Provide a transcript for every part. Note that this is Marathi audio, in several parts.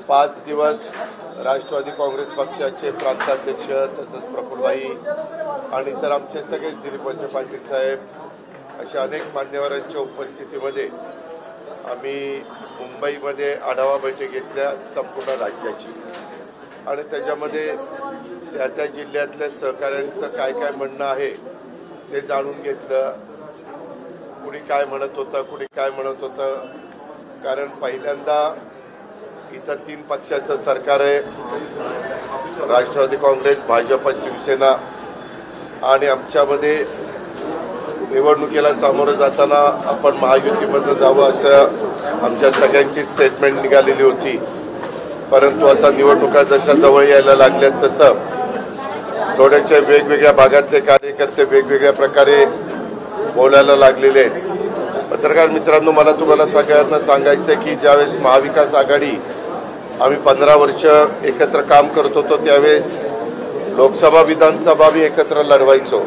5 दिवस राष्ट्रवादी काँग्रेस पक्षाचे प्रांताध्यक्ष तसंच प्रफुल्लभाई आणि इतर आमचे सगळेच दिलीप वळसे पाटील साहेब अशा अनेक मान्यवरांच्या उपस्थितीमध्ये आम्ही मुंबईमध्ये आढावा बैठक घेतल्या संपूर्ण राज्याची आणि त्याच्यामध्ये त्या जिल्ह्यातल्या सहकाऱ्यांचं काय काय म्हणणं आहे ते जाणून घेतलं. कुणी काय म्हणत होतं, कुणी काय म्हणत होतं. कारण पहिल्यांदा इथं 3 पक्षाचं सरकार आहे, राष्ट्रवादी काँग्रेस, भाजप, शिवसेना आणि आमच्यामध्ये निवडणुकीला सामोरं जाताना आपण महायुतीमध्ये जावं असं आमच्या सगळ्यांची स्टेटमेंट निघालेली होती. परंतु आता निवडणुका जशा जवळ यायला लागल्यात तसं थोड्याशा वेगवेगळ्या भागातले कार्यकर्ते वेगवेगळ्या प्रकारे बोलायला लागलेले आहेत. पत्रकार मित्रांनो, मला तुम्हाला सगळ्यांना सांगायचं आहे की ज्यावेळेस महाविकास आघाडी आम्ही 15 वर्ष एकत्र काम करत होतो त्यावेळेस लोकसभा विधानसभा आम्ही एकत्र लढवायचो.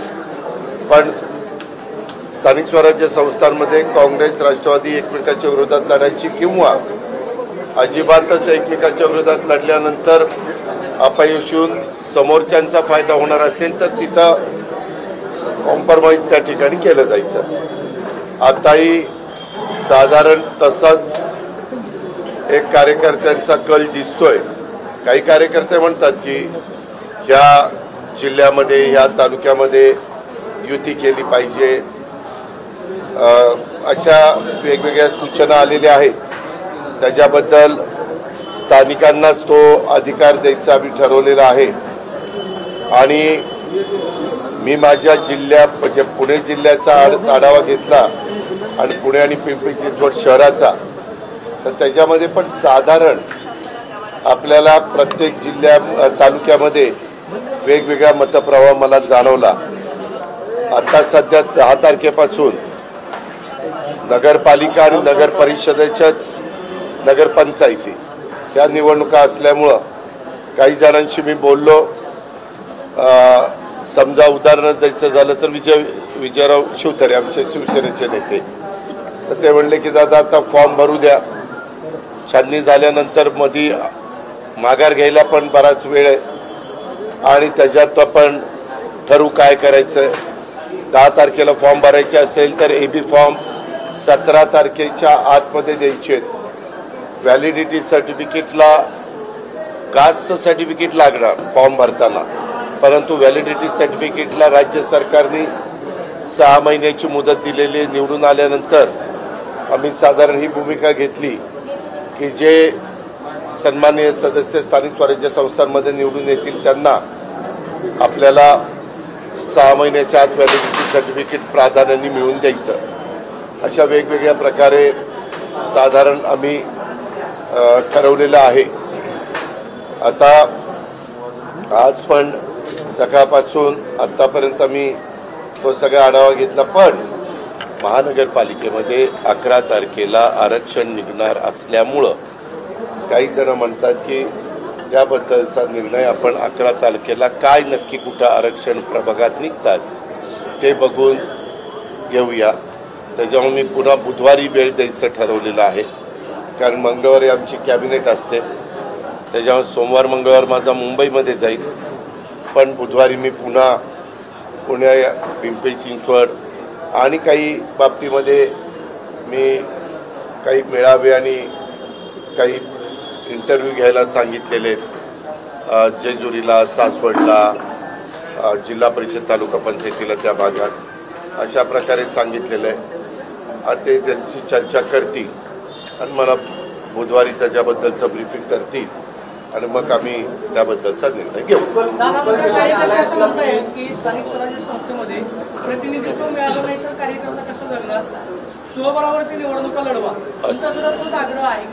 पण स्थानिक स्वराज्य संस्थांमध्ये काँग्रेस राष्ट्रवादी एकमेकाच्या विरोधात लढायची किंवा अजिबातच एकमेकाच्या विरोधात लढल्यानंतर अपयश येऊन समोरच्यांचा फायदा होणार असेल तर तिथं कॉम्प्रोमाइज त्या ठिकाणी केलं जायचं. आताही साधारण तसाच एक कार्यकर्त्यांचा कल दिसतोय. काही कार्यकर्ते म्हणतात की ह्या जिल्ह्यामध्ये ह्या तालुक्यामध्ये युती केली पाहिजे, अशा वेगवेगळ्या सूचना आलेल्या आहेत. त्याच्याबद्दल स्थानिकांनाच तो अधिकार द्यायचा आम्ही ठरवलेला आहे. आणि मी माझ्या म्हणजे पुणे जिल्ह्याचा आढावा घेतला आणि पुणे आणि पिंपरी चिंचवड शहराचा, तर त्याच्यामध्ये पण साधारण आपल्याला प्रत्येक तालुक्यामध्ये वेगवेगळा मतप्रवाह मला जाणवला. आता सध्या 10 तारखेपासून नगरपालिका आणि नगर परिषदेच्याच नगरपंचायती या निवडणुका असल्यामुळं काही जणांशी मी बोललो. समजा उदाहरण द्यायचं झालं तर विजयराव शिवतरे आमचे शिवसेनेचे नेते, तर ते म्हणले की दादा आता फॉर्म भरू द्या, छाननी झाल्यानंतर मध्ये माघार घ्यायला पण बराच वेळ आहे आणि त्याच्यात आपण ठरवू काय करायचं. 10 तारखेला फॉर्म भरायचे असेल तर AB फॉर्म 17 तारखेच्या आतमध्ये द्यायचे आहेत. व्हॅलिडिटी सर्टिफिकेटला कास्टचं सर्टिफिकेट लागणार फॉर्म भरताना, परंतु व्हॅलिडिटी सर्टिफिकेटला राज्य सरकारने 6 महिन्याची मुदत दिलेली. निवडून आल्यानंतर आम्ही साधारण ही भूमिका घेतली की जे सन्माननीय सदस्य स्थानिक स्वराज्य संस्थांमध्ये निवडून येतील त्यांना आपल्याला 6 महिन्याच्या आत व्हॅलिडिटी सर्टिफिकेट प्राधान्याने मिळवून द्यायचं. अशा वेगवेगळ्या प्रकारे साधारण आम्ही ठरवलेलं आहे. आता आज पण सकाळपासून आत्तापर्यंत आम्ही तो सगळा आढावा घेतला. पण महानगरपालिकेमध्ये 11 तारखेला आरक्षण निघणार असल्यामुळं काही जण म्हणतात की त्याबद्दलचा निर्णय आपण 11 तारखेला काय नक्की कुठं आरक्षण प्रभागात निघतात ते बघून घेऊया. त्याच्यामुळे मी पुन्हा बुधवारी वेळ द्यायचं ठरवलेलं आहे. कारण मंगळवारी आमची कॅबिनेट असते, त्याच्यामुळे सोमवार मंगळवार माझा मुंबईमध्ये जाईल. पण बुधवारी मी पुन्हा पुणे, पिंपरी चिंचवड आणि काही बाबतीमध्ये मी काही मेळावे आणि काही इंटरव्ह्यू घ्यायला सांगितलेले आहेत. जेजुरीला, सासवडला, जिल्हा परिषद तालुका पंचायतीला त्या भागात अशा प्रकारे सांगितलेलं आहे. आणि ते त्यांची चर्चा करतील आणि मला बुधवारी त्याच्याबद्दलचं ब्रीफिंग करतील आणि मग आम्ही त्याबद्दलचा निर्णय घेऊ.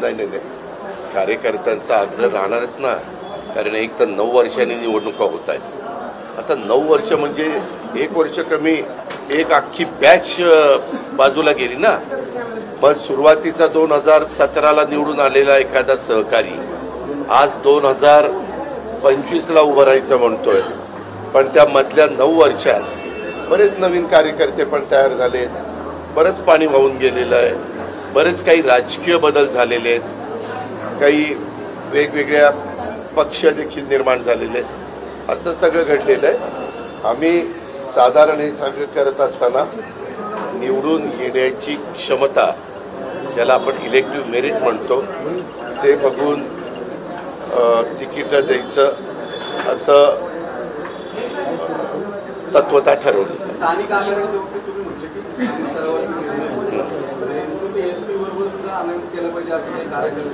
नाही, कार्यकर्त्यांचा आग्रह राहणारच ना. कारण एक तर 9 वर्षांनी निवडणुका होत आहेत. आता 9 वर्ष म्हणजे 1 वर्ष कमी, एक अख्खी बॅच बाजूला गेली ना. मग सुरुवातीचा 2017ला निवडून आलेला एखादा सहकारी आज 2025ला उभं राहायचं म्हणतोय. पण त्या मधल्या 9 वर्षात बरेच नवीन कार्यकर्ते पण तयार झालेत, बरंच पाणी वाहून गेलेलं आहे, बरेच काही राजकीय बदल झालेले आहेत, काही वेगवेगळ्या पक्ष देखील निर्माण झालेले असं सगळं घडलेलं आहे। आम्ही साधारण हे सगळं करत असताना निवडून येण्याची क्षमता, ज्याला आपण इलेक्टिव्ह मेरिट म्हणतो, ते बघून तिकीटं द्यायचं असं तत्वता ठरवलं। स्थानिक आघाडीच्या बाबतीत तुम्ही म्हटले की अनाउन्स केलं पाहिजे असं काही कार्यक्रम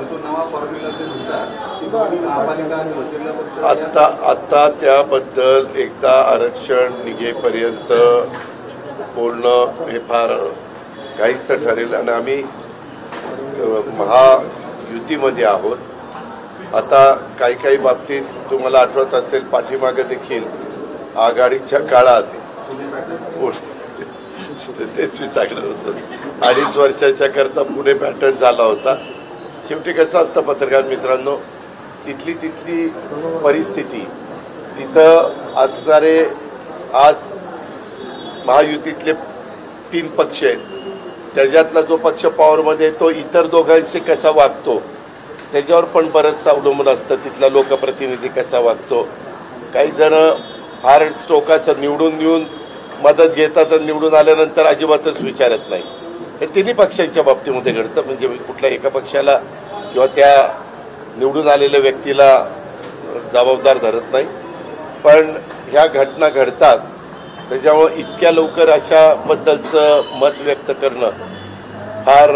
तो नवा फॉर्म्युला जे म्हणतात महापालिका आणि मंत्रिमंडळ पक्ष आता त्याबद्दल एकदा आरक्षण निघेपर्यंत बोलणं हे फार घाईचं ठरेल आणि आम्ही महायुतीमध्ये आहोत। आता काही बाबतीत तुम्हाला आठवत असेल, पाठीमागे देखील आघाडीच्या काळात तेच विचारलं होतं, 2.5 वर्षाच्या करता पुणे पॅटर्न झाला होता। शेवटी कसं असतं पत्रकार मित्रांनो, तिथली परिस्थिती, तिथं असणारे आज महायुतीतले 3 पक्ष आहेत, त्याच्यातला जो पक्ष पॉवरमध्ये तो इतर दोघांशी कसा वागतो त्याच्यावर पण बरंचसं अवलंबून असतं, तिथला लोकप्रतिनिधी कसा वागतो। काही जण फार टोकाचं निवडून येऊन मदत घेतात आणि निवडून आल्यानंतर अजिबातच विचारत नाही। हे तिन्ही पक्षांच्या बाबतीमध्ये घडतं, म्हणजे कुठल्या एका पक्षाला किंवा त्या निवडून आलेल्या व्यक्तीला जबाबदार धरत नाही, पण ह्या घटना घडतात। त्याच्यामुळे इतक्या लवकर अशाबद्दलचं मत व्यक्त करणं फार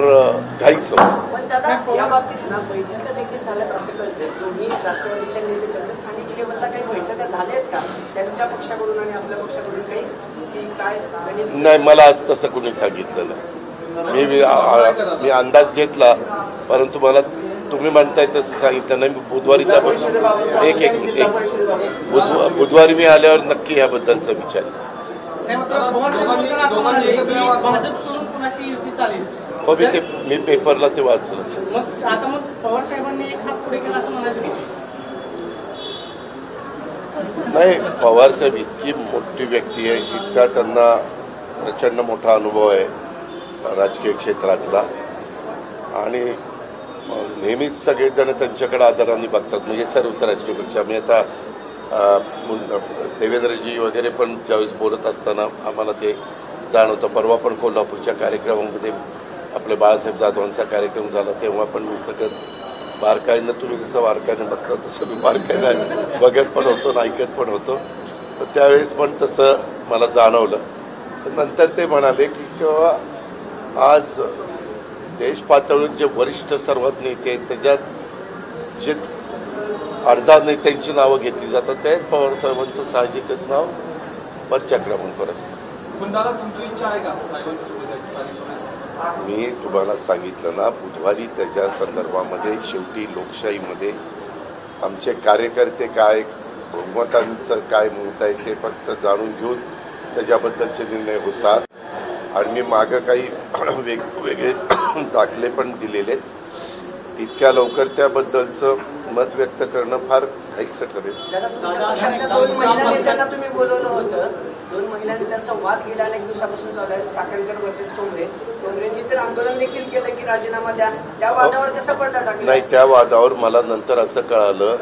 घाईचं। पण दादा या बाबतीत ना बैठका देखील झाल्यात असं कळतं, दोन्ही राष्ट्रवादीच्या नेते स्थानिक लेवलला काही बैठका झाल्यात का त्यांच्या पक्षाकडून आणि आपल्या पक्षाकडून काही की काय? नाही, मला आज तसं कोणी सांगितलं नाही। मी अंदाज घेतला, परंतु मला तुम्ही म्हणताय तसं सांगितलं नाही। बुधवारीचा बुधवारी मी आल्यावर नक्की ह्याबद्दलचा विचार। हो, मी पेपरला ते वाचलं। नाही, पवार साहेब इतकी मोठी व्यक्ती आहे, इतका त्यांना प्रचंड मोठा अनुभव आहे राजकीय क्षेत्रातला, आणि नेहमीच सगळेजण त्यांच्याकडे आदराने बघतात, म्हणजे सर्वच राजकीय पक्ष। आम्ही आता देवेंद्रजी वगैरे पण ज्यावेळेस बोलत असताना आम्हाला ते जाणवतं। परवा पण कोल्हापूरच्या कार्यक्रमामध्ये आपले बाळासाहेब जाधवांचा कार्यक्रम झाला, तेव्हा पण मी सगळं बारकाईनं, तुम्ही जसं बारकाईनं बघता तसं मी बारकाईनं बघत पण होतो आणि ऐकत पण होतो, तर त्यावेळेस पण तसं मला जाणवलं। तर नंतर ते म्हणाले की किंवा आज देश पातळीवर जे वरिष्ठ सर्वात नेते आहेत, त्याच्यात जे 10 नेत्यांची नावं घेतली जातात, त्यात पवारसाहेबांचं साहजिकच नाव वरच्या क्रमांकावर असतं। पण दादा तुमची इच्छा आहे का? मी तुम्हाला सांगितलं ना, बुधवारी त्याच्या संदर्भामध्ये शेवटी लोकशाहीमध्ये आमचे कार्यकर्ते काय, बहुमतांचं काय मत आहे ते फक्त जाणून घेऊन त्याच्याबद्दलचे निर्णय होतात। आणि मी मागं काही वेगवेगळे दाखले पण दिलेले, इतक्या लवकर त्याबद्दलचं मत व्यक्त करणं फार घाईचं ठरेल। 2 महिला तुम्ही बोलवलं होतं, 2 महिलांनी त्यांचा वाद गेला अनेक दिवसापासून चालू आहे, चाकणकर वर्सेस टोंगरे। टोंगरेंनी तर आंदोलन देखील केलं की राजीनामा द्या, त्या वादावर कसा पडदा टाकला? नाही, त्या वादावर मला नंतर असं कळालं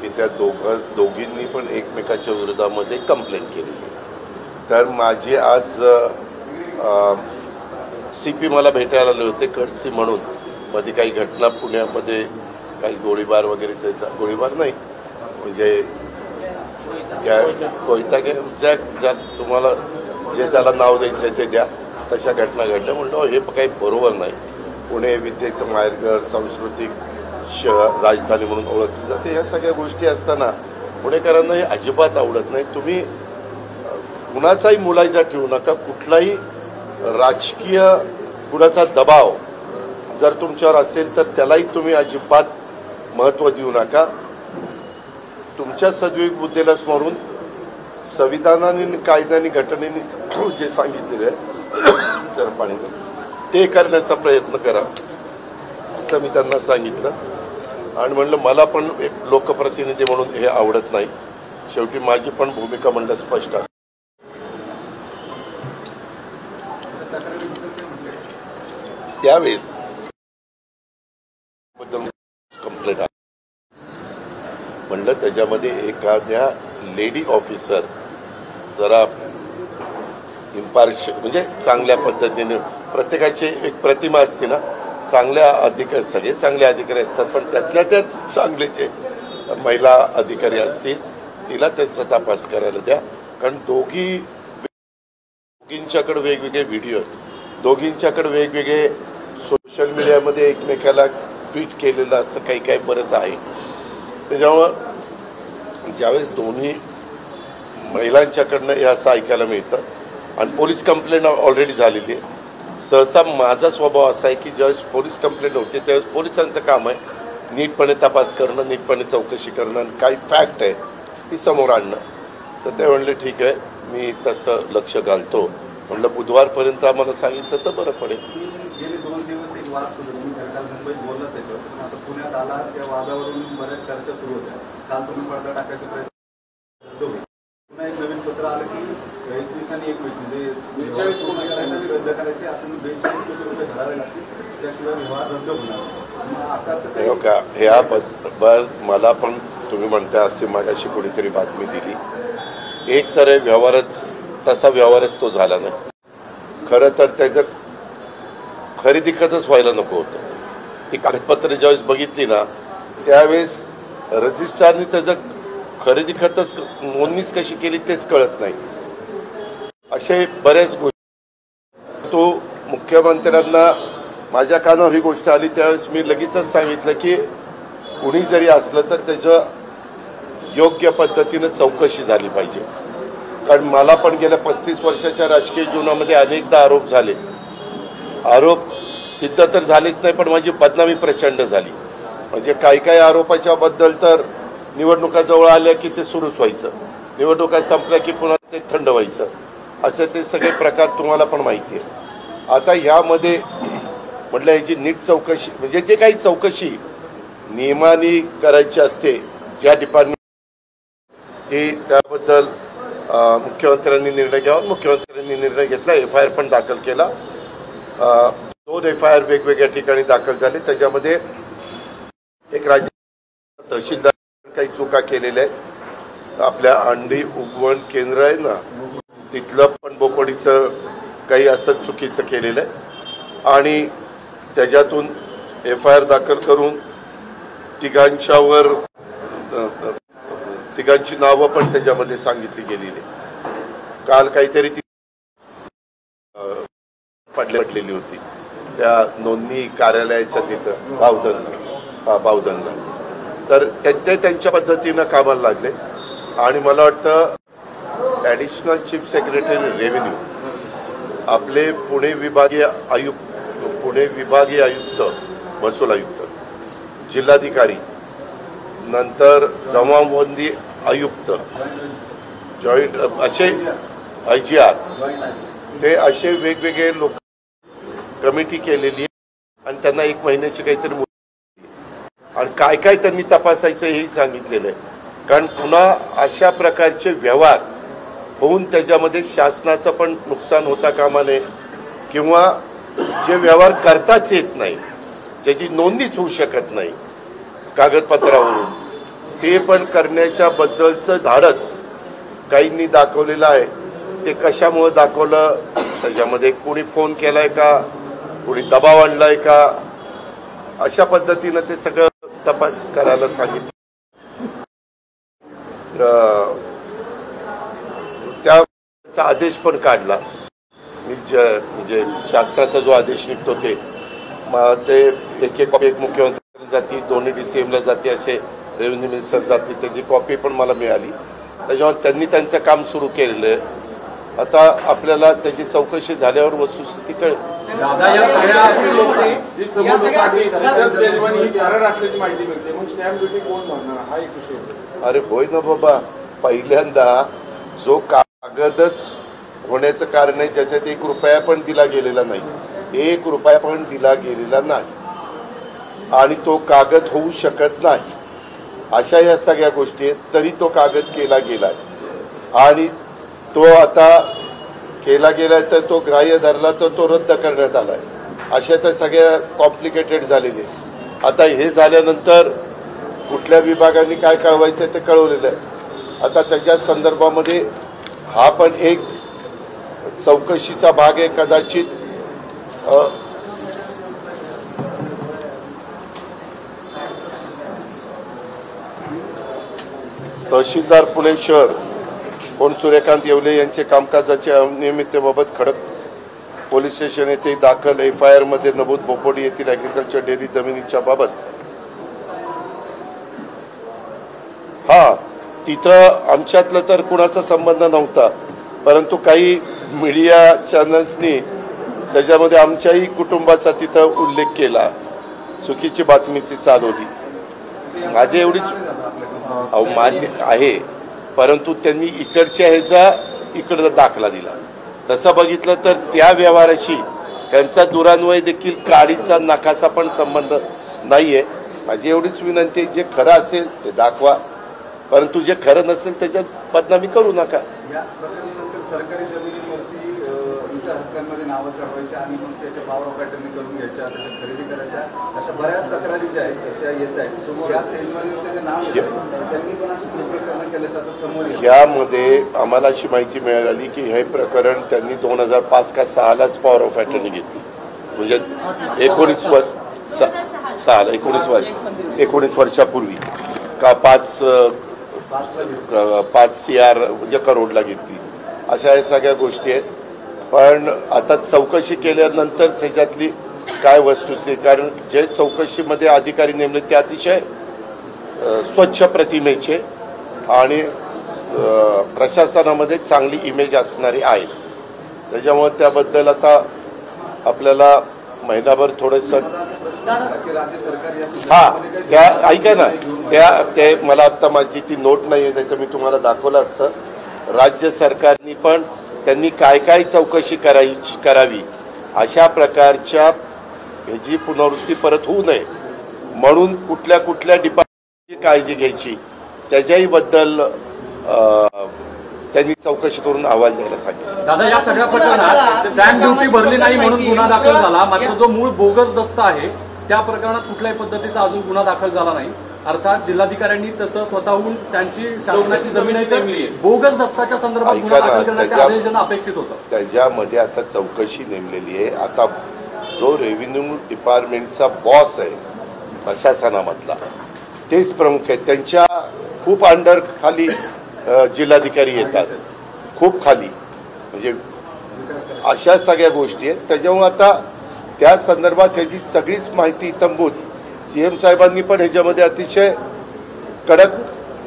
की त्या दोघींनी पण एकमेकाच्या विरोधामध्ये कंप्लेंट केलेली। तर माझी आज CP मला भेटायला आले होते, कर्टसी म्हणून। मध्ये काही घटना पुण्यामध्ये काही गोळीबार वगैरे, त्याचा गोळीबार नाही म्हणजे कोयता ज्या तुम्हाला जे त्याला नाव द्यायचं आहे ते द्या, तशा घटना घडल्या। म्हणलं हे काही बरोबर नाही। पुणे विद्येचं माहेरघर, सांस्कृतिक राजधानी म्हणून ओळखली जाते, ह्या सगळ्या गोष्टी असताना पुणेकरांना हे अजिबात आवडत नाही। तुम्ही कुणाचाही मुलायचा ठेवू नका, कुठलाही राजकीय कुणाचा दबाव जर तुमच्यावर असेल तर त्यालाही तुम्ही अजिबात महत्त्व देऊ नका। तुमच्या सद्विवेक बुद्धीला स्मरून संविधानाने, कायद्याने, घटनेने जे सांगितलेलं आहे जर पाणी ते करण्याचा प्रयत्न करा, असं मी त्यांना सांगितलं। आणि म्हणलं मला पण एक लोकप्रतिनिधी म्हणून हे आवडत नाही, शेवटी माझी पण भूमिका म्हणलं स्पष्ट आहे। त्यावेळेस कंप्लेंट म्हणलं त्याच्यामध्ये एखाद्या लेडी ऑफिसर जरा इम्पार्शियल म्हणजे चांगल्या पद्धतीने प्रत्येकाची एक प्रतिमा असते ना, चांगल्या अधिकारी सगळे चांगले अधिकारी असतात पण त्यातल्या त्यात चांगले जे महिला अधिकारी असतील तिला त्यांचा तपास करायला द्या. कारण दोघींच्याकडे वेगवेगळे व्हिडिओ आहेत, दोघींच्याकडे वेगवेगळे सोशल मीडियामध्ये एकमेकाला ट्विट केलेलं असं काही काही बरंच आहे. त्याच्यामुळं ज्यावेळेस दोन्ही महिलांच्याकडनं हे असं ऐकायला मिळतं आणि पोलीस कंप्लेंट ऑलरेडी झालेली आहे. सहसा माझा स्वभाव असा आहे की ज्यावेळेस पोलीस कंप्लेंट होते त्यावेळेस पोलिसांचं काम आहे नीटपणे तपास करणं, नीटपणे चौकशी करणं आणि काही फॅक्ट आहे ती समोर आणणं. तर ते म्हणले ठीक आहे मी तसं लक्ष घालतो. म्हणलं बुधवारपर्यंत आम्हाला सांगितलं तर बरं पडेल. गेले 2 दिवस एक वाद सुरू तुम्ही काल मुंबईत बोलला त्याच्यावर, आता पुण्यात आला त्या वादावरून बऱ्याच चर्चा सुरू होत्या. काल तुम्ही पडदा टाकायचा प्रयत्न पुन्हा एक नवीन पत्र आलं की 21 आणि 21 म्हणजे 42 कोटी रद्द करायचे असं 42 कोटी रुपये भरावे लागतील त्याशिवाय व्यवहार रद्द होणार. मला पण तुम्ही म्हणता असे माझ्याशी कोणीतरी बातमी दिली. एक तर व्यवहारच तसा व्यवहारच तो झाला नाही. खरं तर त्याचं खरेदी खतच व्हायला नको होतं. ती कागदपत्र ज्यावेळेस बघितली ना त्यावेळेस रजिस्ट्रारने त्याचं खरेदी खतच नोंदणीच कशी केली तेच कळत नाही. असे बऱ्याच गोष्टी तो मुख्यमंत्र्यांना माझ्या कानावर ही गोष्ट आली त्यावेळेस मी लगेचच सांगितलं की कुणी जरी असलं तर त्याचं योग्य पद्धतीनं चौकशी झाली पाहिजे. कारण मला पण गेल्या 35 वर्षाच्या राजकीय जीवनामध्ये अनेकदा आरोप झाले. आरोप सिद्ध तर झालेच नाही पण माझी बदनामी प्रचंड झाली. म्हणजे काही आरोपाच्या बद्दल तर निवडणुका जवळ आल्या की ते सुरूच व्हायचं, निवडणुका संपल्या की पुन्हा ते थंड व्हायचं, असे ते सगळे प्रकार तुम्हाला पण माहिती आहे. आता ह्यामध्ये म्हटलं याची नीट चौकशी म्हणजे जे काही चौकशी नियमाने करायची असते ज्या डिपार्टमेंट ती त्याबद्दल मुख्यमंत्र्यांनी निर्णय घ्यावा. मुख्यमंत्र्यांनी निर्णय घेतला, FIR पण दाखल केला. 2 FIR वेगवेगळ्या ठिकाणी दाखल झाले. त्याच्यामध्ये एक राज्य तहसीलदार काही चुका केलेल्या आहेत. आपल्या अंडी उगवण केंद्र आहे ना तिथलं पण बोकडीचं काही असं चुकीचं केलेलं आहे आणि त्याच्यातून FIR दाखल करून तिघांची नावं पण त्याच्यामध्ये सांगितली गेलेली. काल काहीतरी ती पडलेली होती त्या नोंदणी कार्यालयाच्या तिथं बावधनला. तर ते त्यांच्या पद्धतीनं कामाला लागले आणि मला वाटतं ॲडिशनल चीफ सेक्रेटरी रेव्हेन्यू आपले पुणे विभागीय आयुक्त, महसूल आयुक्त, जिल्हाधिकारी, नंतर जमाबंदी आयुक्त, जॉईंट असे IGR ते असे वेगवेगळे लोक कमिटी केलेली आणि त्यांना 1 महिन्याची काहीतरी मुदत आणि काय त्यांनी तपासायचं हेही सांगितलेलं आहे. कारण पुन्हा अशा प्रकारचे व्यवहार होऊन त्याच्यामध्ये शासनाचं पण नुकसान होता कामा नये किंवा जे व्यवहार करताच येत नाही, ज्याची नोंदणीच होऊ शकत नाही कागदपत्रावरून, ते पण करण्याच्या बद्दलचं धाडस काहींनी दाखवलेलं आहे. ते कशामुळे दाखवलं, त्याच्यामध्ये कोणी फोन केलाय का, कोणी दबाव आणलाय का, अशा पद्धतीनं ते सगळं तपास करायला सांगितलं. त्याचा आदेश पण काढला. म्हणजे शासनाचा जो आदेश निघतो ते एक मुख्यमंत्री जाती, 2 DCM ला जाते, असे रेव्हेन्यू मिनिस्टर जाते, त्याची कॉपी पण मला मिळाली. त्याच्यामुळे त्यांनी त्यांचं काम सुरू केलेलं आहे. आता आपल्याला त्याची चौकशी झाल्यावर वस्तुस्थिती कळेल. अरे होय ना बाबा, पहिल्यांदा जो कागदच होण्याचं कारण आहे ज्याच्यात 1 रुपया पण दिला गेलेला नाही, 1 रुपया पण दिला गेलेला नाही आणि तो कागद होऊ शकत नाही, अशा या सगळ्या गोष्टी आहेत. तरी तो कागद केला गेलाय आणि तो आता केला गेलाय तर तो ग्राह्य धरला तर तो रद्द करण्यात आलाय. अशा तर सगळ्या कॉम्प्लिकेटेड झालेले. आता हे झाल्यानंतर कुठल्या विभागाने काय कळवायचं ते कळवलेलं आहे. आता त्याच्या संदर्भामध्ये हा पण एक चौकशीचा भाग आहे. कदाचित तहसीलदार पुणे शहर कोण सूर्यकांत येवले यांचे कामकाजाच्या अनियमिततेबाबत खडक पोलीस स्टेशन येथे दाखल FIR मध्ये नमूद बोपोडी येथील ऍग्रिकल्चर डेअरी जमिनीच्या बाबत तिथं आमच्यातलं तर कुणाचा संबंध नव्हता, परंतु काही मीडिया चॅनल्सनी त्याच्यामध्ये आमच्याही कुटुंबाचा तिथं उल्लेख केला, चुकीची बातमी ती चालवली. माझी एवढीच मान्य आहे, परंतु त्यांनी इकडच्या ह्याचा इकडचा दाखला दिला. तसं बघितलं तर त्या व्यवहाराशी त्यांचा दुरान्वय देखील काडीचा नखाचा पण संबंध नाहीये. माझी एवढीच विनंती आहे, जे खरं असेल ते दाखवा, परंतु जे खरं नसेल त्याच्यात बदनामी करू नका. या प्रकरणानंतर सरकारी जमिनीवरती इतर हक्कांमध्ये नावं चढवायची आणि मग त्याच्या पॉवर ऑफ अटर्नी करून घ्यायच्या, त्याच्या खरेदी करायच्या, अशा बऱ्याच तक्रारी ज्या आहेत त्या येत आहेत समोर. या तेलवानीचे जे नाव त्यांनी पण अशी प्रकरण केल्याचं आता समोर येतं. यामध्ये आम्हाला अशी माहिती मिळाली की हे प्रकरण त्यांनी 2005 का 6लाच पॉवर ऑफ अटर्नी घेतली, म्हणजे 19 वर्षापूर्वी का 5 CR म्हणजे करोडला घेतली. अशा या सगळ्या गोष्टी आहेत. पण आता चौकशी केल्यानंतर त्याच्यातली काय वस्तुस्थिती, कारण जे चौकशीमध्ये अधिकारी नेमले ते अतिशय स्वच्छ प्रतिमेचे आणि प्रशासनामध्ये चांगली इमेज असणारी आहेत. त्याच्यामुळे त्याबद्दल आता आपल्याला महिनाभर थोडंसं त्या ऐका ना, ते मला आता माझी ती नोट नाही आहे, त्याचं मी तुम्हाला दाखवलं असतं. राज्य सरकारनी पण त्यांनी काय काय चौकशी करावी अशा प्रकारच्या ह्याची पुनरावृत्ती परत होऊ नये म्हणून कुठल्या कुठल्या डिपार्टमेंटची काळजी घ्यायची त्याच्याही बद्दल त्यांनी चौकशी करून अहवाल द्यायला सांगितलं. दादा, या सगळ्या प्रकरणात स्टॅम्प ड्युटी भरली नाही म्हणून गुन्हा दाखल झाला, मात्र जो मूळ बोगस दस्ता आहे त्या प्रकरणात कुठल्याही पद्धतीचा अजून गुन्हा दाखल झाला नाही. अर्थात जिल्हाधिकाऱ्यांनी तसं स्वतःहून त्यांची शासनाची जमीन आहे बोगस दस्ताच्या संदर्भात गुन्हा दाखल करण्याचे आदेश त्यांना अपेक्षित होतं. त्याच्यामध्ये आता चौकशी नेमलेली आहे. आता जो रेव्हेन्यू डिपार्टमेंटचा बॉस आहे प्रशासनामधला तेच प्रमुख आहे. त्यांच्या खूप अंडर खाली जिल्हाधिकारी येतात, खूप खाली, म्हणजे अशा सगळ्या गोष्टी आहेत. त्याच्यामुळे आता त्या संदर्भात ह्याची सगळीच माहिती इत्थंभूत CM साहेबांनी पण ह्याच्यामध्ये अतिशय कडक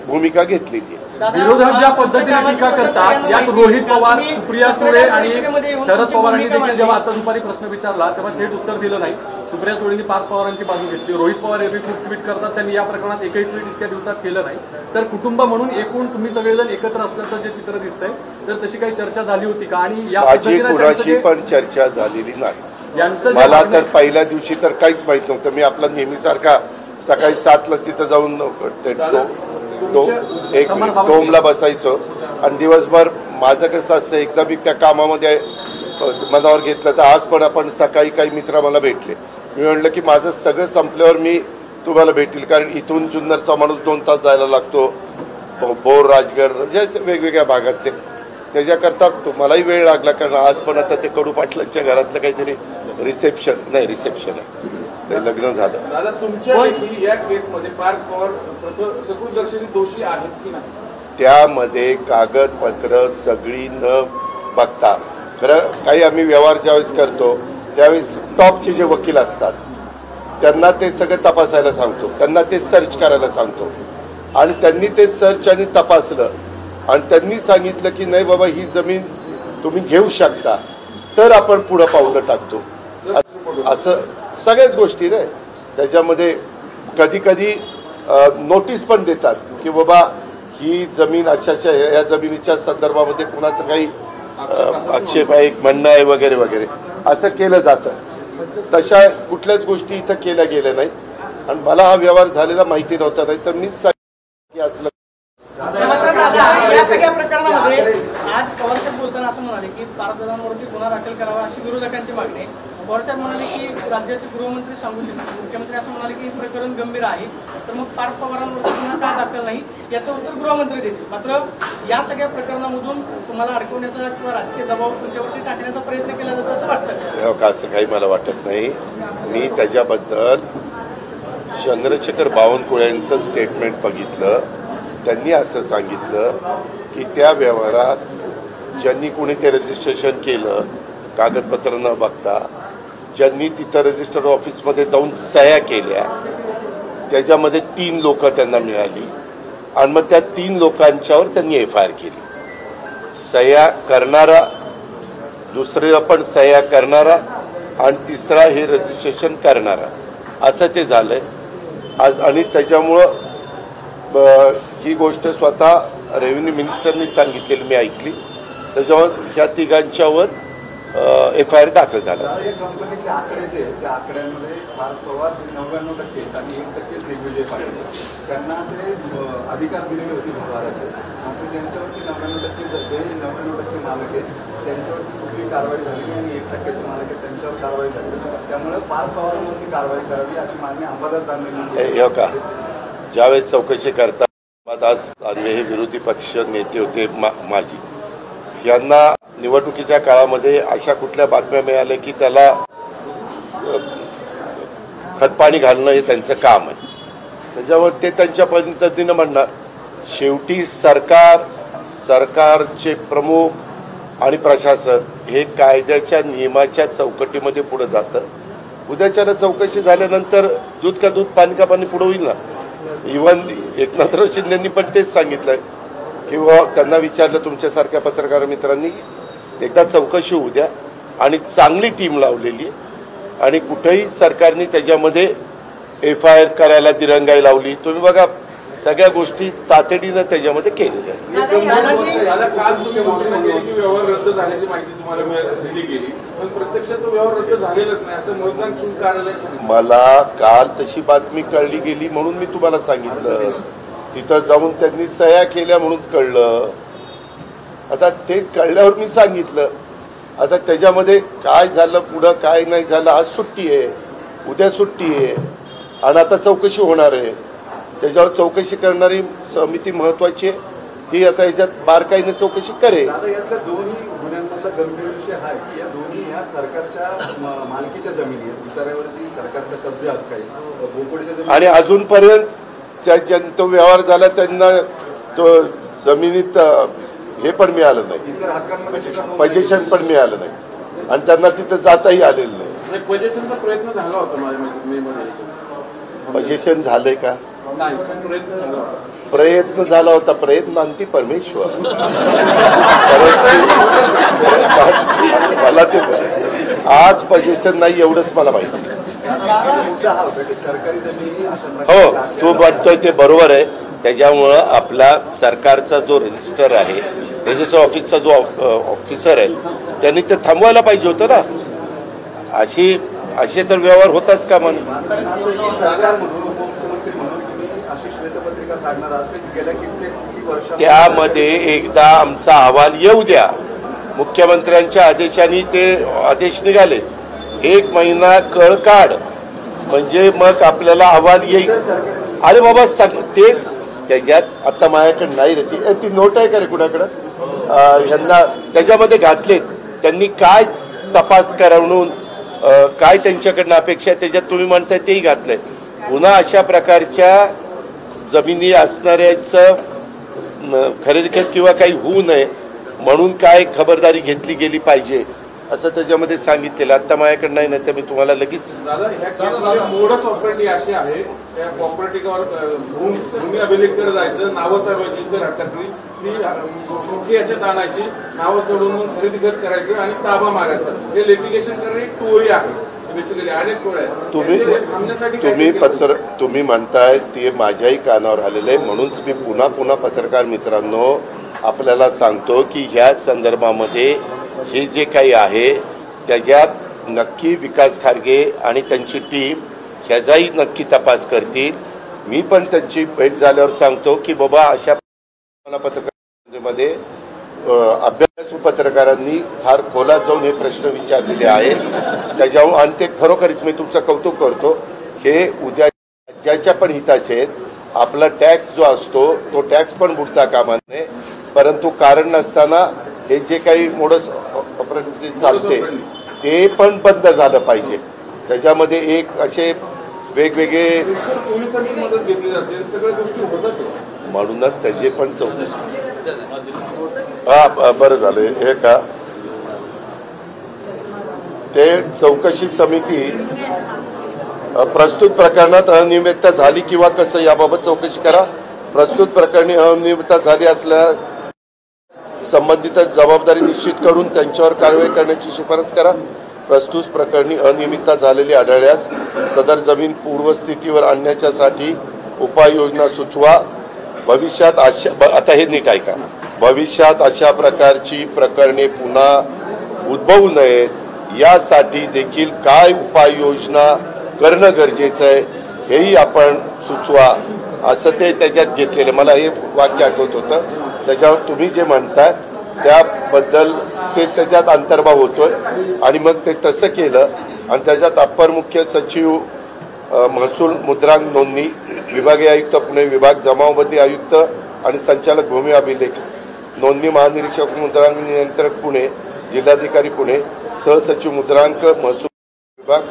भूमिका घेतलेली आहे. विरोधक ज्या पद्धतीने टीका करतात, यात रोहित पवार, सुप्रिया सुळे आणि शरद पवारांनी देखील जेव्हा आता दुपारी प्रश्न विचारला तेव्हा थेट उत्तर दिलं नाही. सुप्रिया सुळेंनी पार्थ पवारांची बाजू घेतली. रोहित पवार हे खूप ट्विट करतात, त्यांनी या प्रकरणात एकही ट्विट इतक्या दिवसात केलं नाही. तर कुटुंब म्हणून एकूण तुम्ही सगळेजण एकत्र असल्याचं जे चित्र दिसतंय, तर तशी काही चर्चा झाली होती का? आणि या माझी कुणाची पण चर्चा झालेली नाही. मला तर पहिल्या दिवशी तर काहीच माहित नव्हतं. मी आपला नेहमीसारखा सकाळी 7ला तिथं जाऊन डोमला बसायचो आणि दिवसभर माझं कसं असतं, एकदा मी त्या कामामध्ये मनावर घेतलं तर आज पण आपण सकाळी काही मित्र मला भेटले. मी म्हणलं की माझं सगळं संपल्यावर मी तुम्हाला भेटेल, कारण इथून जुन्नरचा माणूस 2 तास जायला लागतो, बोर, राजगड म्हणजे वेगवेगळ्या भागातले. त्याच्याकरता तुम्हालाही वेळ लागला, कारण आज पण आता ते कडू पाटलांच्या घरातलं काहीतरी रिसेप्शन आहे, ते लग्न झालं. दादा, तुमच्या या केसमध्ये पार्थ पवार सकृतदर्शनी दोषी आहेत की नाही? त्यामध्ये कागदपत्र सगळी न बघता, खरं काही आम्ही व्यवहार ज्यावेळेस करतो त्यावेळेस टॉपचे जे वकील असतात त्यांना ते सगळं तपासायला सांगतो, त्यांना ते सर्च करायला सांगतो, आणि त्यांनी ते सर्च आणि तपासलं आणि त्यांनी सांगितलं की नाही बाबा ही जमीन तुम्ही घेऊ शकता, तर आपण पुढं पावलं टाकतो. असं सगळ्याच गोष्टी रे. त्याच्यामध्ये कधी कधी नोटीस पण देतात की बाबा ही जमीन अशाशा या जमिनीच्या संदर्भामध्ये कुणाचं काही आक्षेप आहे, म्हणणं आहे वगैरे वगैरे असं केलं जातं. तशा कुठल्याच गोष्टी इथं केल्या गेल्या नाही आणि मला हा व्यवहार झालेला माहिती नव्हता, नाही तर मीच असलं. या सगळ्या प्रकरणामध्ये आज पवार साहेब बोलताना असं म्हणाले की पार्थदादांवरती गुन्हा दाखल करावा अशी विरोधकांची मागणी आहे. पवारसाहेब म्हणाले की राज्याचे गृहमंत्री सांगू शकतात, मुख्यमंत्री असं म्हणाले की प्रकरण गंभीर आहे, तर मग पार्थ पवारांवर गुन्हा का दाखल नाही याचं उत्तर गृहमंत्री देतील. मात्र या सगळ्या प्रकरणामधून तुम्हाला अडकवण्याचा किंवा राजकीय दबाव तुमच्यावरती टाकण्याचा प्रयत्न केला जातो असं वाटतं? असं काही मला वाटत नाही. मी त्याच्याबद्दल चंद्रशेखर बावनकुळे यांचं स्टेटमेंट बघितलं. त्यांनी असं सांगितलं की त्या व्यवहारात ज्यांनी कोणी ते रजिस्ट्रेशन केलं कागदपत्र न बघता, ज्यांनी तिथं रजिस्टर ऑफिसमध्ये जाऊन सह्या केल्या, त्याच्यामध्ये 3 लोक त्यांना मिळाली आणि मग त्या 3 लोकांच्यावर त्यांनी FIR केली. सह्या करणारा, दुसरे पण सह्या करणारा आणि तिसरा हे रजिस्ट्रेशन करणारा, असं ते झालंय. आणि त्याच्यामुळं ही गोष्ट स्वतः रेव्हेन्यू मिनिस्टरनी सांगितलेली मी ऐकली. त्याच्यावर ह्या तिघांच्यावर FIR दाखल झाला. या कंपनीचे आकडे जे त्या आकड्यांमध्ये पार्थ पवार 99% आणि 1% दिग्विजय पाटील त्यांना ते अधिकार दिलेले होते व्यवहाराचे. मात्र त्यांच्यावरती 99% जे 99% मालक आहेत त्यांच्यावरती कुठली कारवाई झाली नाही आणि 1%चे मालक आहेत त्यांच्यावर कारवाई झाली. त्यामुळे पार्थ पवारांवरती कारवाई करावी अशी मागणी अंबादास दानवे का ज्यावेळेस चौकशी करतात, अंबादास दानवे हे विरोधी पक्ष नेते होते माजी, यांना निवडणुकीच्या काळामध्ये अशा कुठल्या बातम्या मिळाल्या की त्याला खतपाणी घालणं हे त्यांचं काम आहे. त्याच्यावर ते त्यांच्या पद्धतीनं म्हणणार. शेवटी सरकारचे प्रमुख आणि प्रशासन हे कायद्याच्या नियमाच्या चौकटीमध्ये पुढे जातं. उद्याच्याला चौकशी झाल्यानंतर दूध का दूध पाणी का पाणी पुढे होईल ना. इव्हन एकनाथराव शिंदेंनी पण तेच सांगितलंय किंवा त्यांना विचारलं तुमच्यासारख्या पत्रकार मित्रांनी, एकदा चौकशी होऊ द्या आणि चांगली टीम लावलेली आणि कुठेही सरकारने त्याच्यामध्ये FIR करायला दिरंगाई लावली. तुम्ही बघा सगळ्या गोष्टी तातडीनं त्याच्यामध्ये केलेल्या आहेत. काल तुम्ही घोषणा केली की व्यवहार रद्द झाल्याची माहिती तुम्हाला दिली गेली, पण प्रत्यक्षात तो व्यवहार रद्द झालेलाच नाही असं मतदान शुल्क कार्यालय. मला काल तशी बातमी कळली गेली म्हणून मी तुम्हाला सांगितलं. तिथं जाऊन त्यांनी सह्या केल्या म्हणून कळलं. आता ते कळल्यावर मी सांगितलं. आता त्याच्यामध्ये काय झालं पुढं काय नाही झालं, आज सुट्टी आहे, उद्या सुट्टी आहे आणि आता चौकशी होणार आहे. त्याच्यावर चौकशी करणारी समिती महत्वाची आहे, ती आता याच्यात बारकाईने चौकशी करेल. आता यातल्या दोन्ही गुन्ह्यांचा गंभीर विषय हा की या दोन्ही ह्या सरकारच्या मालकीच्या जमिनी आहेत. उतार्यावरती सरकारचा कब्जा हक्क आहे, बोकडीच्या जमिनी. आणि अजूनपर्यंत तो व्यवहार झाला त्यांना तो जमिनीत हे पण मिळालं नाही, इतर हक्कांमध्ये पोझिशन पण मिळालं नाही आणि त्यांना तिथं जाताही आलेलं नाही. पोझिशनचा प्रयत्न झाला होता पोझिशन झालंय का? नाही, प्रयत्न झाला होता. प्रयत्न झाला होता. प्रयत्न अंती परमेश्वर. मला ते आज पोझिशन नाही एवढंच मला माहिती. हो, तू म्हणतोय ते बरोबर आहे. त्याच्यामुळं आपला सरकारचा जो रजिस्टर आहे, रजिस्टर ऑफिसचा जो ऑफिसर आहे त्यांनी ते थांबवायला पाहिजे होतं ना. असे तर व्यवहार होताच का म्हणून. त्यामध्ये एकदा आमचा अहवाल येऊ द्या. मुख्यमंत्र्यांच्या आदेशाने ते आदेश निघाले. 1 महिना कळ काढ म्हणजे मग आपल्याला अहवाल येईल. अरे बाबा तेच त्याच्यात आता माझ्याकडे नाही रे ती नोट आहे का रे कुणाकडं, यांना त्याच्यामध्ये घातलेत. त्यांनी काय तपास करून काय त्यांच्याकडनं अपेक्षा आहे त्याच्यात तुम्ही म्हणताय तेही घातलंय. पुन्हा अशा प्रकारच्या जमिनी असणाऱ्याचं खरेदी किंवा काही होऊ नये म्हणून काय खबरदारी घेतली गेली पाहिजे असं त्याच्यामध्ये सांगितलेलं. आता माझ्याकडे नाही तर मी तुम्हाला लगेच. दादा ह्या केसमध्ये मोडस ऑपरेटी अशी आहे, त्या प्रॉपर्टीवर भूमी अभिलेखकडे जायचं, नावं चढवायची, तर हक्कातली ती याच्यात आणायची, नावं चढवून खरेदी खत करायचं आणि ताबा मारायचा. हे लिटिगेशन करणारी टोळी आहे बेसिकली, अनेक टोळ्या आहेत. तुम्ही म्हणताय ते माझ्याही कानावर आलेलं आहे. म्हणूनच मी पुन्हा पुन्हा पत्रकार मित्रांनो आपल्याला सांगतो की ह्या संदर्भामध्ये हे जे काही आहे त्याच्यात नक्की विकास खारगे आणि त्यांची टीम ह्याचाही नक्की तपास करतील. मी पण त्यांची भेट झाल्यावर सांगतो की बाबा अशा पत्रकारांमध्ये अभ्यास पत्रकारांनी फार खोलात जाऊन हे प्रश्न विचारलेले आहे. त्याच्यावर आणि ते खरोखरीच मी तुमचं कौतुक करतो. हे उद्या राज्याच्या पण हिताचे आहेत. आपला टॅक्स जो असतो तो टॅक्स पण बुडता कामा नये, परंतु कारण नसताना हे जे काही मोडस ऑपरेशन चालते ते पण बंद झालं पाहिजे. त्याच्यामध्ये एक असे वेगवेगळे पोलिसांची मदत घेतली जाते, सगळ्या गोष्टी होतात म्हणूनच त्याचे पण चौकशी. बरं झालं हे का ते चौकशी समिती प्रस्तुत प्रकरणात अनियमितता झाली किंवा कसं याबाबत चौकशी करा. प्रस्तुत प्रकरणी अनियमितता झाली असल्यास संबंधित जबाबदारी निश्चित करून त्यांच्यावर कारवाई करण्याची शिफारस करा. प्रस्तुत प्रकरणी अनियमितता झालेली आढळल्यास सदर जमीन पूर्वस्थितीवर आणण्यासाठी उपाययोजना सुचवा. भविष्यात आता हे नीट ऐका, भविष्यात अशा प्रकारची प्रकरणे पुन्हा उद्भवू नयेत यासाठी देखील काय उपाययोजना करणं गरजेचं आहे हेही आपण सुचवा, असं ते त्याच्यात घेतलेलं. मला हे वाक्य आठवत होतं. त्याच्यावर तुम्ही जे म्हणताय त्याबद्दल ते त्याच्यात अंतर्भाव होतोय आणि मग ते तसं केलं आणि त्याच्यात अप्पर मुख्य सचिव महसूल मुद्रांक नोंदणी विभागीय आयुक्त पुणे, विभाग जमावबंदी आयुक्त आणि संचालक भूमी अभिलेख नोंदणी महानिरीक्षक मुद्रांक नियंत्रक पुणे, जिल्हाधिकारी पुणे, सहसचिव मुद्रांक महसूल विभाग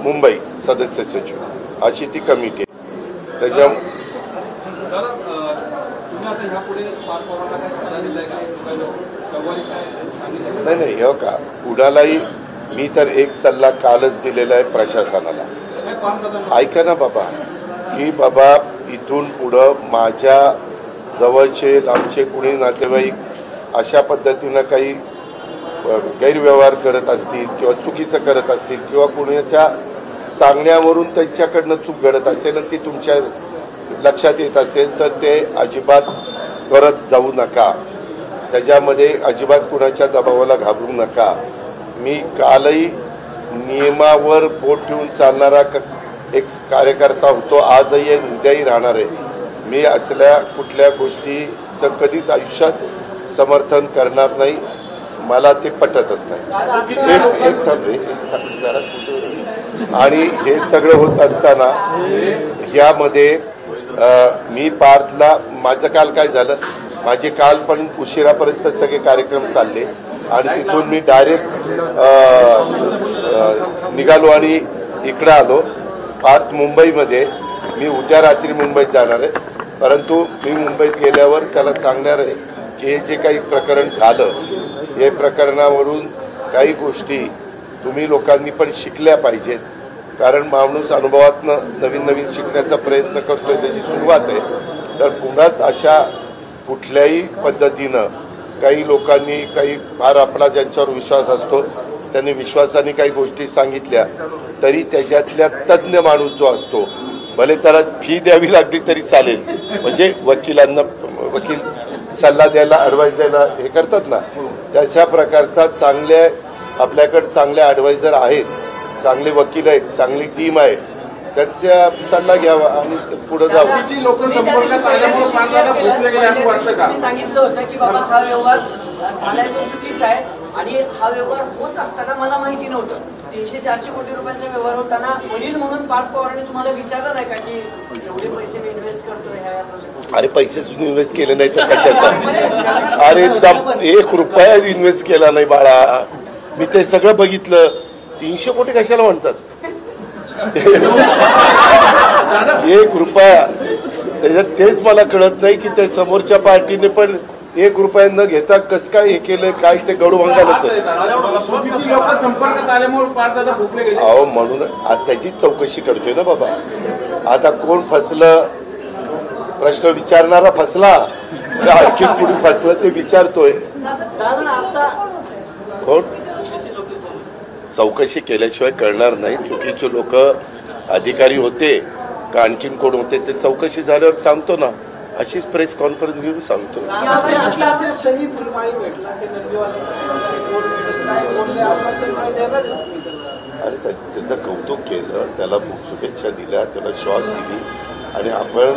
मुंबई, सदस्य सचिव अशी ती कमिटी आहे. त्याच्या नाही हे का कुणालाही मी तर एक सल्ला कालच दिलेला आहे प्रशासनाला. ऐका ना बाबा, की बाबा इथून पुढं माझ्या जवळचे लांबचे कुणी नातेवाईक अशा पद्धतीनं काही गैरव्यवहार करत असतील किंवा चुकीचं करत असतील किंवा कुणाच्या सांगण्यावरून त्यांच्याकडनं चूक घडत असेल आणि ती तुमच्या लक्षात येत असेल तर ते अजिबात करत जाऊ नका. त्याच्यामध्ये अजिबात कुणाच्या दबावाला घाबरू नका. मी कालही नियमावर बोट ठेवून चालणारा एक कार्यकर्ता होतो, आजही आणि उद्याही राहणार आहे. मी असल्या कुठल्या गोष्टीचं कधीच आयुष्यात समर्थन करणार नाही. मला ते पटतच नाही. आणि हे सगळं होत असताना यामध्ये मी पार्थला माझं काल काय झालं, माझे काल पण उशिरापर्यंत सगळे कार्यक्रम चालले आणि तिथून मी डायरेक्ट निघालो आणि इकडं आलो. पार्थ मुंबईमध्ये, मी उद्या रात्री मुंबईत जाणार आहे. परंतु मी मुंबईत गेल्यावर त्याला सांगणार आहे की हे जे काही प्रकरण झालं हे प्रकरणावरून काही गोष्टी तुम्ही लोकांनी पण शिकल्या पाहिजेत. कारण माणूस अनुभवातनं नवीन नवीन शिकण्याचा प्रयत्न करतोय, त्याची सुरुवात आहे. तर पुन्हा अशा कुठल्याही पद्धतीनं काही लोकांनी काही फार आपला ज्यांच्यावर विश्वास असतो त्यांनी विश्वासाने काही गोष्टी सांगितल्या तरी त्याच्यातल्या तज्ज्ञ माणूस जो असतो, भले त्याला फी द्यावी लागली तरी चालेल, म्हणजे वकिलांना वकील सल्ला द्यायला ॲडवाईस द्यायला हे करतात ना, त्याच्या प्रकारचा चांगले आपल्याकडे चांगले ॲडवायझर आहेत, चांगले वकील आहेत, चांगली टीम आहे, त्यांचा सल्ला घ्यावा आणि पुढे जावं. सांगितलं होतं की बाबा हा व्यवहार झालाय तो चुकीचा आहे आणि हा व्यवहार होत असताना मला माहिती नव्हतं. 300-400 कोटी रुपयांचा व्यवहार होताना वडील म्हणून पार्थ पवारांनी तुम्हाला विचारलं नाही का की एवढे पैसे मी इन्व्हेस्ट करतोय ह्या प्रोजेक्ट? अरे पैसे सुद्धा इन्व्हेस्ट केले नाही तर कशाचा? अरे 1 रुपया इन्व्हेस्ट केला नाही बाळा. मी ते सगळं बघितलं. 300 कोटी कशाला म्हणतात? 1 रुपया त्याच्यात तेच मला कळत नाही की त्या समोरच्या पार्टीने पण 1 रुपया न घेता कसं काय हे केलं, काय ते गडू भांगालच. अहो म्हणून आज त्याचीच चौकशी करतोय ना बाबा. आता कोण फसलं, प्रश्न विचारणारा फसला का आणखी कुणी फसलं ते विचारतोय. कोण चौकशी केल्याशिवाय कळणार नाही. चुकीचे लोक अधिकारी होते का आणखीन कोण होते ते चौकशी झाल्यावर सांगतो ना. अशीच प्रेस कॉन्फरन्स घेऊन सांगतो. अरे त्याचं कौतुक केलं, त्याला शुभेच्छा दिल्या, त्याला शॉट दिली आणि आपण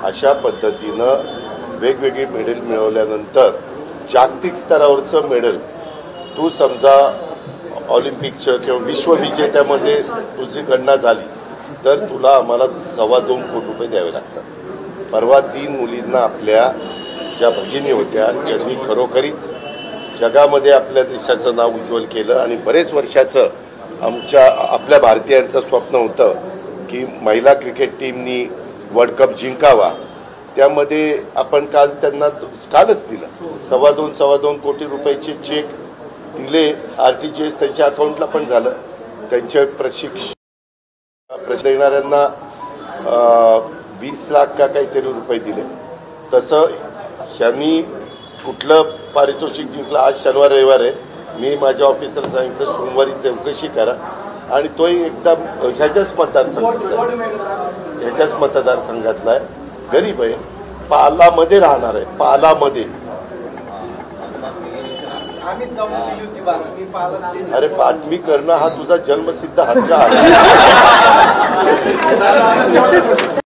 अशा पद्धतीनं वेगवेगळी मेडल मिळवल्यानंतर जागतिक स्तरावरचं मेडल तू समजा ऑलिम्पिकचं किंवा विश्वविजेत्यामध्ये तुझी गणना झाली तर तुला आम्हाला 2.25 कोटी रुपये द्यावे लागतात। परवा 3 मुलींना आपल्या ज्या भगिनी होत्या ज्यांनी खरोखरीच जगामध्ये आपल्या देशाचं नाव उज्ज्वल केलं आणि बरेच वर्षाचं आपल्या भारतीयांचं स्वप्न होतं की महिला क्रिकेट टीमनी वर्ल्ड कप जिंकावा, त्यामध्ये आपण कालच दिलं 2.25 कोटी रुपयाचे चेक दिले। RTGS त्यांच्या अकाउंटला पण झालं। त्यांच्या प्रशिक्षण देणाऱ्यांना 20 लाख का काहीतरी रुपये दिले। तसं ह्यांनी कुठलं पारितोषिक जिंकलं, आज शनिवार रविवार आहे, मी माझ्या ऑफिसला सांगितलं सोमवारी चौकशी करा आणि तोही एकदम ह्याच्याच मतदारसंघातला आहे, गरीब आहे, पालामध्ये राहणार आहे, पालामध्ये। अरे बातमी करणं हा तुझा जन्मसिद्ध हक्क आहे।